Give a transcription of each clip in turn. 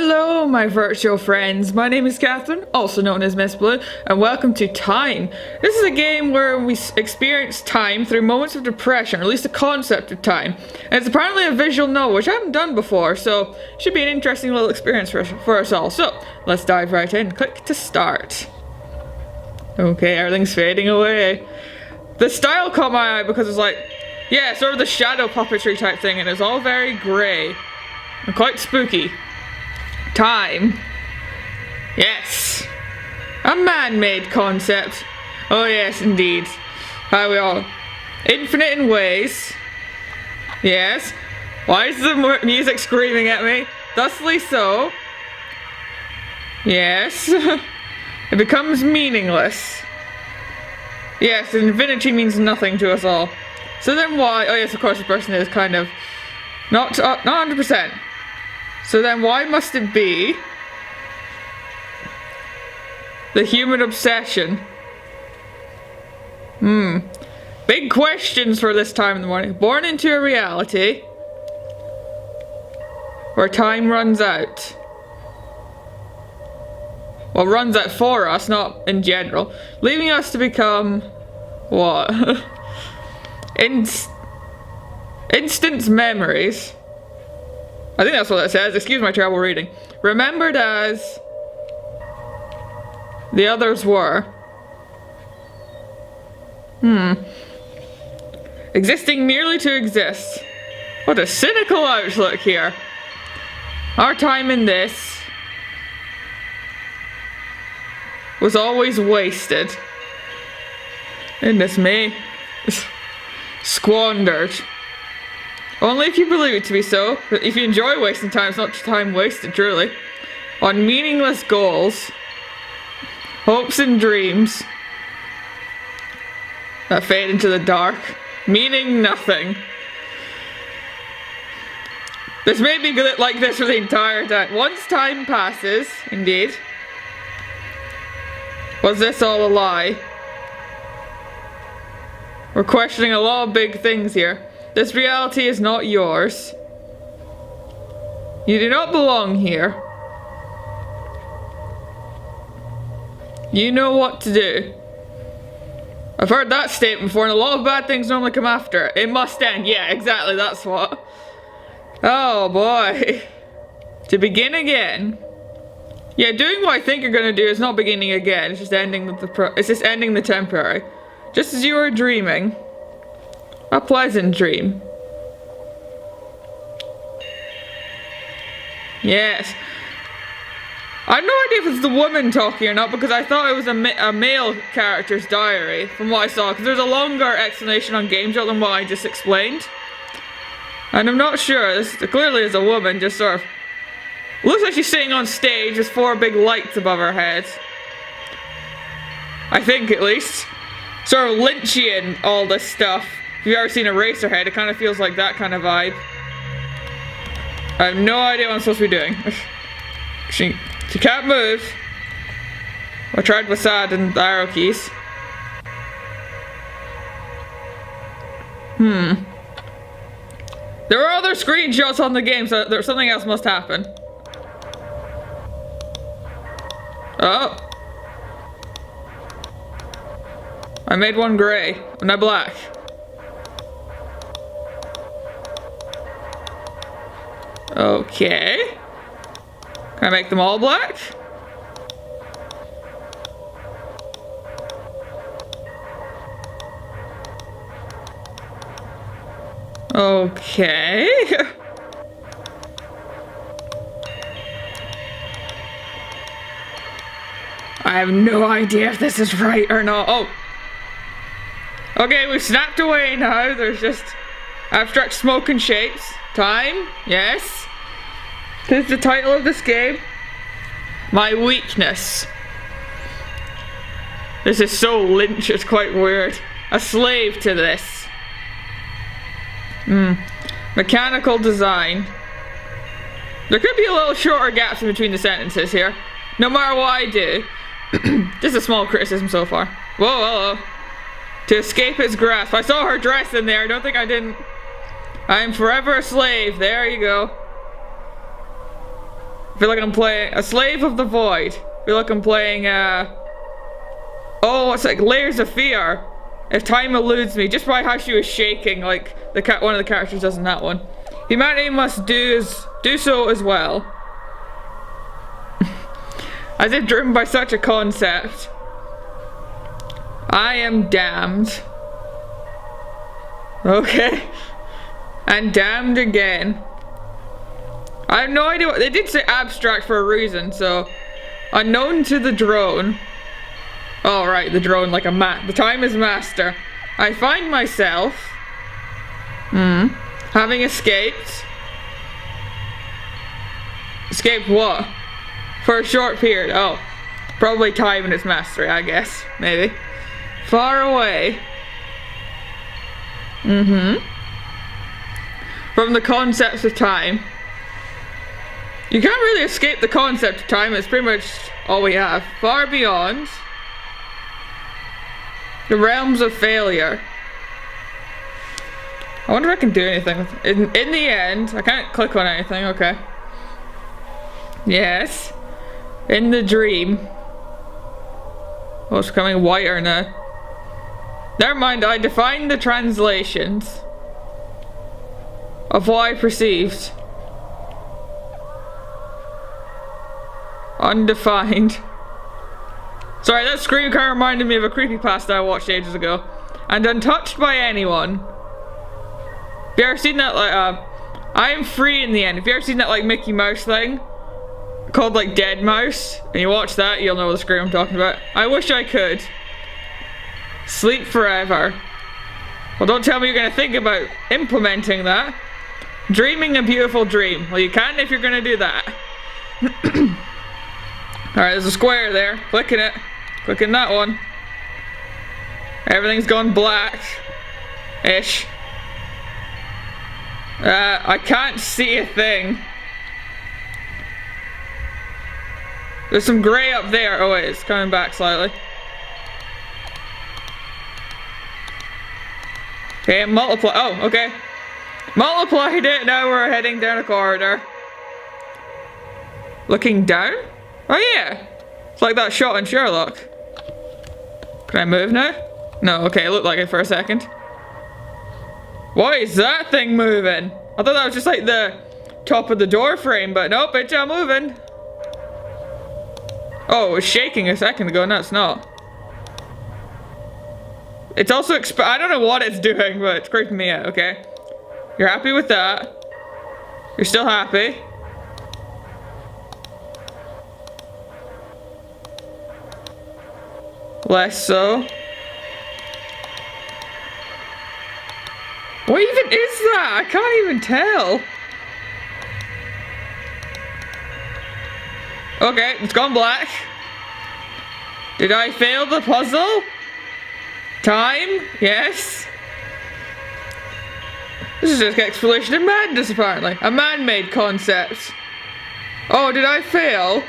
Hello, my virtual friends. My name is Catherine, also known as Miss Blue, and welcome to Time. This is a game where we experience time through moments of depression, or at least the concept of time. And it's apparently a visual novel, which I haven't done before, so it should be an interesting little experience for us all. So, let's dive right in. Click to start. Okay, everything's fading away. The style caught my eye because it's like, yeah, sort of the shadow puppetry type thing, and it's all very grey and quite spooky. Time. Yes. A man-made concept. Oh yes, indeed. How we all... Infinite in ways. Yes. Why is the music screaming at me? Thusly so. Yes. It becomes meaningless. Yes, infinity means nothing to us all. So then why... Oh yes, of course the person is kind of... Not 100%. So then why must it be the human obsession? Big questions for this time in the morning. Born into a reality where time runs out. Well, runs out for us, not in general. Leaving us to become... what? Instant memories. I think that's what that says. Excuse my terrible reading. Remembered as the others were. Existing merely to exist. What a cynical outlook here. Our time in this was always wasted. Goodness me. Squandered. Only if you believe it to be so. If you enjoy wasting time, it's not time wasted, truly. On meaningless goals. Hopes and dreams. That fade into the dark. Meaning nothing. This may be like this for the entire time. Once time passes, indeed. Was this all a lie? We're questioning a lot of big things here. This reality is not yours. You do not belong here. You know what to do. I've heard that statement before, and a lot of bad things normally come after it. It must end. Yeah, exactly, that's what. Oh boy. To begin again. Yeah, doing what I think you're gonna do is not beginning again. It's just ending the temporary. Just as you were dreaming. A pleasant dream. Yes. I have no idea if it's the woman talking or not, because I thought it was a male character's diary from what I saw, because there's a longer explanation on GameJolt than what I just explained. And I'm not sure. This clearly is a woman, just sort of... Looks like she's sitting on stage with 4 big lights above her head. I think, at least. Sort of Lynchian, all this stuff. If you've ever seen Eraserhead, it kind of feels like that kind of vibe. I have no idea what I'm supposed to be doing. She can't move. I tried with SAD and the arrow keys. There are other screenshots on the game, so something else must happen. Oh. I made one grey, and a black. Okay. Can I make them all black? Okay. I have no idea if this is right or not. Oh. Okay, we've snapped away now. There's just abstract smoke and shapes. Time, yes. This is the title of this game. My weakness. This is so Lynch, it's quite weird. A slave to this. Mechanical design. There could be a little shorter gaps in between the sentences here. No matter what I do. Just a small criticism so far. Whoa, whoa, whoa. To escape its grasp. I saw her dress in there. I don't think I didn't. I am forever a slave. There you go. feel like I'm playing a Slave of the Void. I feel like I'm playing oh, it's like Layers of Fear. If time eludes me, just by how she was shaking, like one of the characters does in that one. Humanity must do so as well. As if driven by such a concept. I am damned. Okay. And damned again. I have no idea what they did say abstract for a reason, so unknown to the drone. Oh right, the drone like a the time is master. I find myself having escaped. Escaped what? For a short period. Oh. Probably time and its mastery, I guess. Maybe. Far away. From the concepts of time. You can't really escape the concept of time, it's pretty much all we have. Far beyond the realms of failure. I wonder if I can do anything with it. In the end, I can't click on anything, okay. Yes. In the dream. Oh, it's becoming whiter now. Never mind, I defined the translations of what I perceived. Undefined. Sorry, that scream kind of reminded me of a creepypasta I watched ages ago. And untouched by anyone. Have you ever seen that, like, I am free in the end. Have you ever seen that, like, Mickey Mouse thing? Called, like, Dead Mouse? And you watch that, you'll know the scream I'm talking about. I wish I could. Sleep forever. Well, don't tell me you're gonna think about implementing that. Dreaming a beautiful dream. Well, you can if you're gonna do that. Alright, there's a square there. Clicking it. Clicking that one. Everything's gone black-ish. I can't see a thing. There's some grey up there. Oh wait, it's coming back slightly. Okay, multiply. Oh, okay. Multiplied it. Now we're heading down a corridor. Looking down? Oh yeah. It's like that shot in Sherlock. Can I move now? No, okay, it looked like it for a second. Why is that thing moving? I thought that was just like the top of the door frame, but nope, it's not moving. Oh, it was shaking a second ago, no it's not. It's also I don't know what it's doing, but it's creeping me out, okay? You're happy with that? You're still happy? Less so. What even is that? I can't even tell. Okay, it's gone black. Did I fail the puzzle? Time? Yes. This is just exploration of madness, apparently. A man-made concept. Oh, did I fail?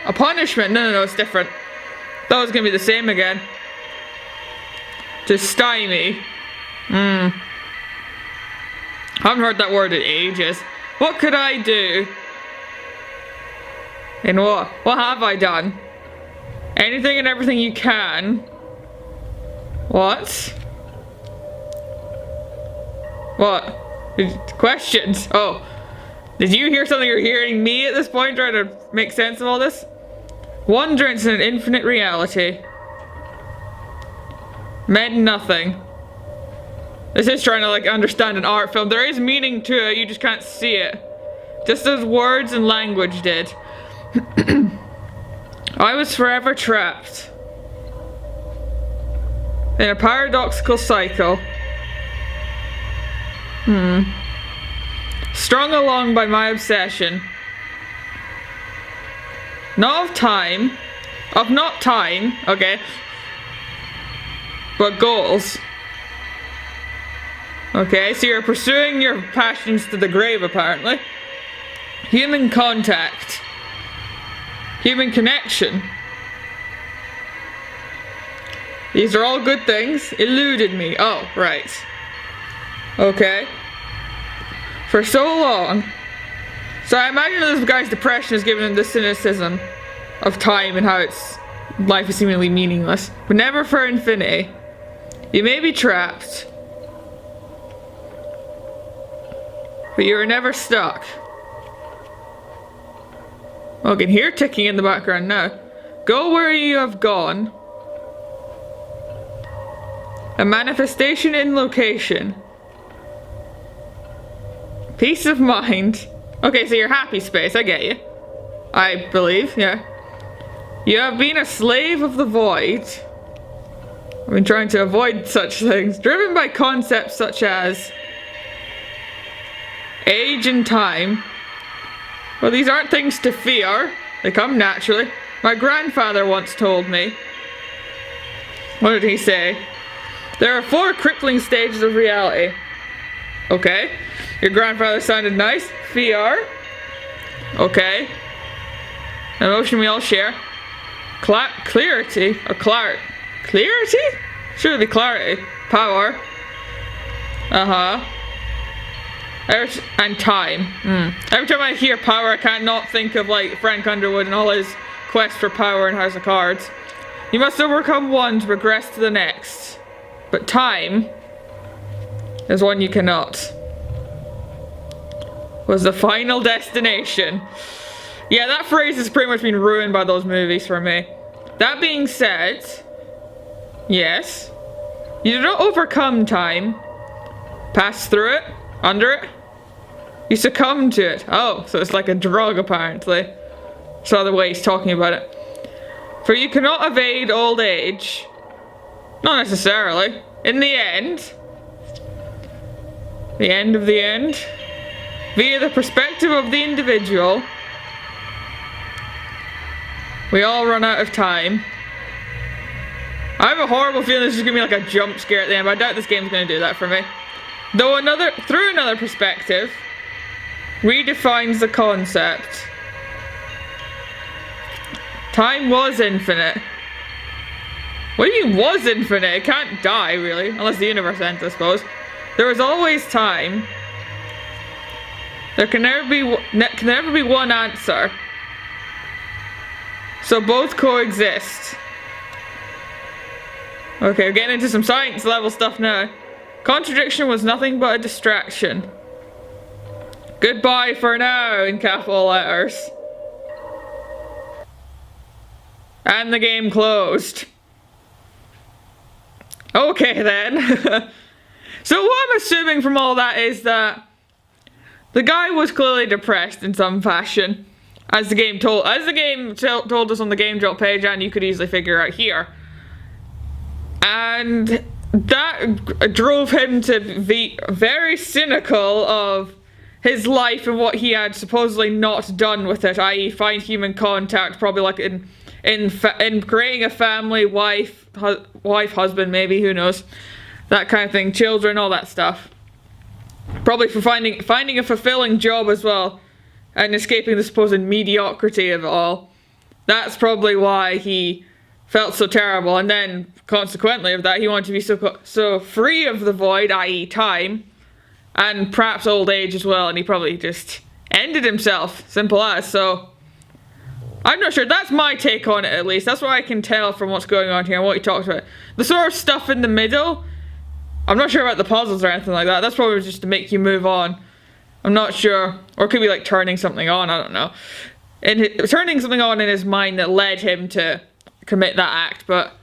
A punishment? No, it's different. That was gonna be the same again. To stymie. I haven't heard that word in ages. What could I do? In what? What have I done? Anything and everything you can. What? What? Questions? Oh. Did you hear something? You're hearing me at this point trying to make sense of all this? Wondrance in an infinite reality. Meant nothing. This is trying to like understand an art film. There is meaning to it, you just can't see it. Just as words and language did. I was forever trapped in a paradoxical cycle. Strung along by my obsession. Not time, okay, but goals. Okay, so you're pursuing your passions to the grave, apparently. Human contact. Human connection. These are all good things. Eluded me. Oh, right. Okay. For so So I imagine this guy's depression is giving him the cynicism of time and how its life is seemingly meaningless. But never for infinity. You may be trapped, but you are never stuck. I can hear ticking in the background now. Go where you have gone. A manifestation in location. Peace of mind. Okay, so your happy space, I get you. I believe, yeah. You have been a slave of the void. I've been trying to avoid such things. Driven by concepts such as age and time. Well, these aren't things to fear. They come naturally. My grandfather once told me. What did he say? There are 4 crippling stages of reality. Okay. Your grandfather sounded nice. Fear. Okay. An emotion we all share. Clarity? Or clarity? Surely clarity. Power. Uh-huh. And time. Every time I hear power, I can't not think of like Frank Underwood and all his quest for power in House of Cards. You must overcome one to progress to the next. But time is one you cannot. Was the final destination. Yeah, that phrase has pretty much been ruined by those movies for me. That being said, yes, you do not overcome time. Pass through it, under it. You succumb to it. Oh, so it's like a drug apparently. So the way he's talking about it. For you cannot evade old age. Not necessarily. In the end. The end of the end. Via the perspective of the individual. We all run out of time. I have a horrible feeling this is gonna be like a jump scare at the end, but I doubt this game's gonna do that for me. Though through another perspective, redefines the concept. Time was infinite. What do you mean was infinite? It can't die, really. Unless the universe ends, I suppose. There was always time. There can never be one answer. So both coexist. Okay, we're getting into some science level stuff now. Contradiction was nothing but a distraction. Goodbye for now in capital letters. And the game closed. Okay then. So what I'm assuming from all that is that the guy was clearly depressed in some fashion. As the game told us on the Game Drop page, and you could easily figure out here. And that drove him to be very cynical of his life and what he had supposedly not done with it, i.e. find human contact, probably like in creating a family, wife, husband, maybe, who knows, that kind of thing, children, all that stuff. Probably for finding a fulfilling job as well, and escaping the supposed mediocrity of it all. That's probably why he felt so terrible, and then consequently of that, he wanted to be so free of the void, i.e. time, and perhaps old age as well, and he probably just ended himself, simple as. So I'm not sure. That's my take on it, at least. That's what I can tell from what's going on here and what he talked about. The sort of stuff in the middle, I'm not sure about the puzzles or anything like that. That's probably just to make you move on. I'm not sure. Or it could be like turning something on, I don't know. And turning something on in his mind that led him to commit that act, but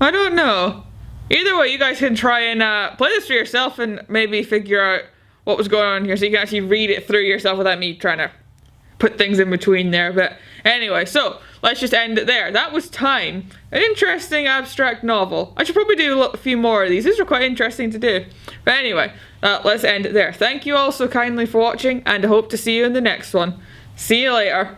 I don't know. Either way, you guys can try and play this for yourself and maybe figure out what was going on here so you can actually read it through yourself without me trying to put things in between there. But anyway, so let's just end it there. That was Time, an interesting abstract novel. I should probably do a few more of these. These are quite interesting to do. But anyway, let's end it there. Thank you all so kindly for watching, and I hope to see you in the next one. See you later.